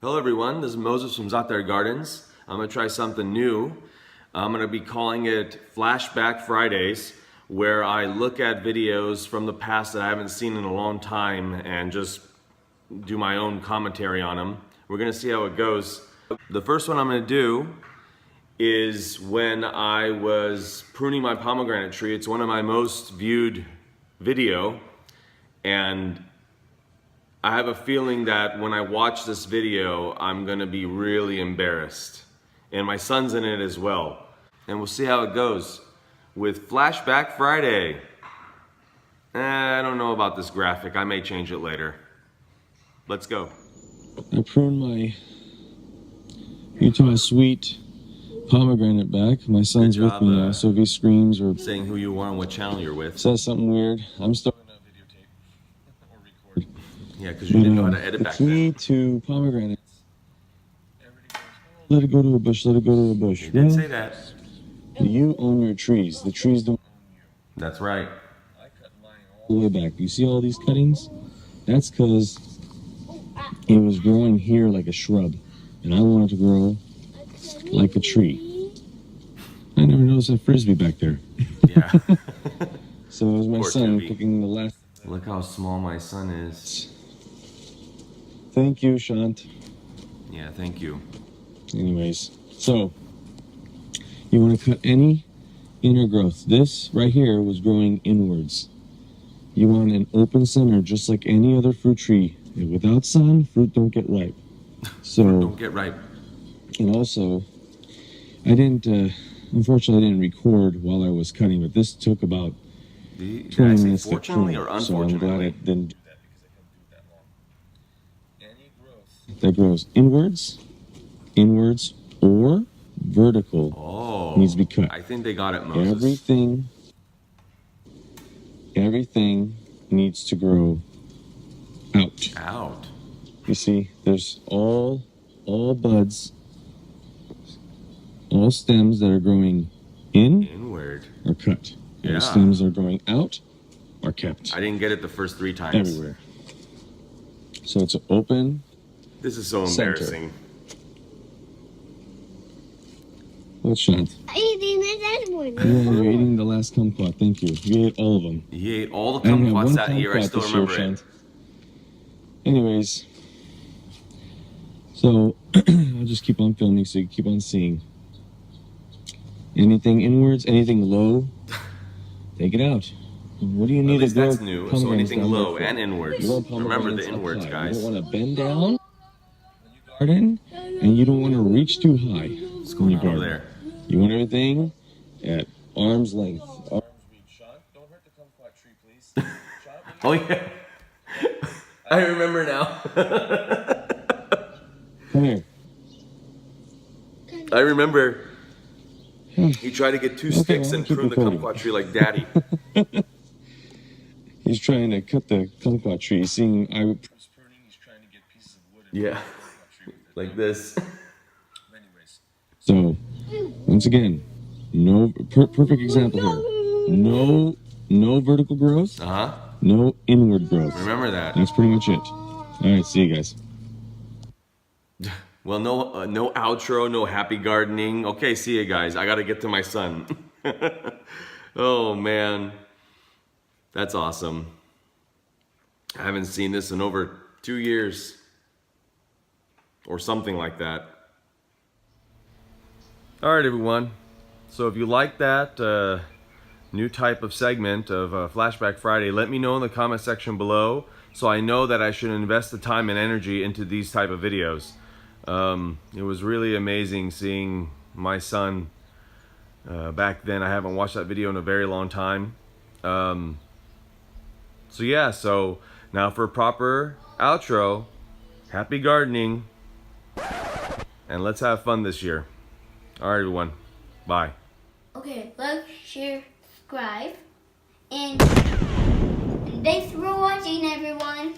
Hello everyone, this is Moses from Zaatar Gardens. I'm going to try something new. I'm going to be calling it Flashback Fridays, where I look at videos from the past that I haven't seen in a long time and just do my own commentary on them. We're going to see how it goes. The first one I'm going to do is when I was pruning my pomegranate tree. It's one of my most viewed video, and I have a feeling that when I watch this video, I'm gonna be really embarrassed. And my son's in it as well. And we'll see how it goes with Flashback Friday. I don't know about this graphic. I may change it later. Let's go. I pruned my Utah Sweet pomegranate back. My son's with me now, so if he screams or saying who you are and what channel you're with, says something weird, I'm still gonna videotape or record. Yeah, because you didn't know how to edit back then. The key to pomegranates. Let it go to a bush, let it go to a bush. You did say that. You own your trees. The trees don't own you. That's right. I cut mine all the way back. You see all these cuttings? That's because it was growing here like a shrub. And I wanted to grow like a tree. I never noticed that frisbee back there. Yeah. So it was my Poor son Scooby. picking the last. Look how small my son is. Thank you, Shant. Yeah, thank you. Anyways, so you want to cut any inner growth. This right here was growing inwards. You want an open center, just like any other fruit tree. Without sun, fruit don't get ripe. So Don't get ripe. and also, I didn't. Unfortunately, I didn't record while I was cutting, but this took about Did 20 I say minutes to fortunately prune. or So I'm glad I unfortunately? didn't do that because I couldn't do it that long. Any growth that grows inwards, or vertical needs to be cut. I think they got it, Moses. Everything needs to grow out. Out. You see, there's all buds, all stems that are growing Inward. are cut. Yeah. All stems that are growing out are kept. I didn't get it the first 3 times. Everywhere. So it's open. This is so Center. embarrassing. What's Shant? Eating the dead one. Yeah, you're eating the last kumquat. Thank you. You ate all of them. He ate all the I only had kumquats one that year. I kumquat still this year, remember it. Shant. Anyways, so I'll just keep on filming so you keep on seeing. Anything inwards, anything low, take it out. What do you need At least to grow that's new. So pomegranates anything down there low for? and inwards. You want Remember the pomegranates up inwards, high. guys. You don't want to bend down when you garden, and you don't want to reach too high What's when going you on over garden. there? You want everything at arm's length. Arm's reach. Sean, don't hurt the kumquat tree, please. Sean, Oh yeah. I remember now. come here. I remember he tried to get 2 sticks well, and keep prune the recording. kumquat tree like daddy. He's trying to cut the kumquat tree. Seeing I was pruning, he's trying to get pieces of wood. Yeah. Like this. Anyways, so once again, no perfect example here. No vertical growth. Uh-huh. No inward growth. Remember that. That's pretty much it. All right, see you guys. Well, no outro, no happy gardening. Okay, see you guys. I gotta get to my son. Oh man, that's awesome. I haven't seen this in over 2 years or something like that. All right, everyone. So if you like that new type of segment of Flashback Friday, let me know in the comment section below so I know that I should invest the time and energy into these type of videos. It was really amazing seeing my son back then. I haven't watched that video in a very long time. So yeah, so now for a proper outro, happy gardening, and let's have fun this year. All right, everyone. Bye. Okay, like, share, subscribe, and thanks for watching, everyone.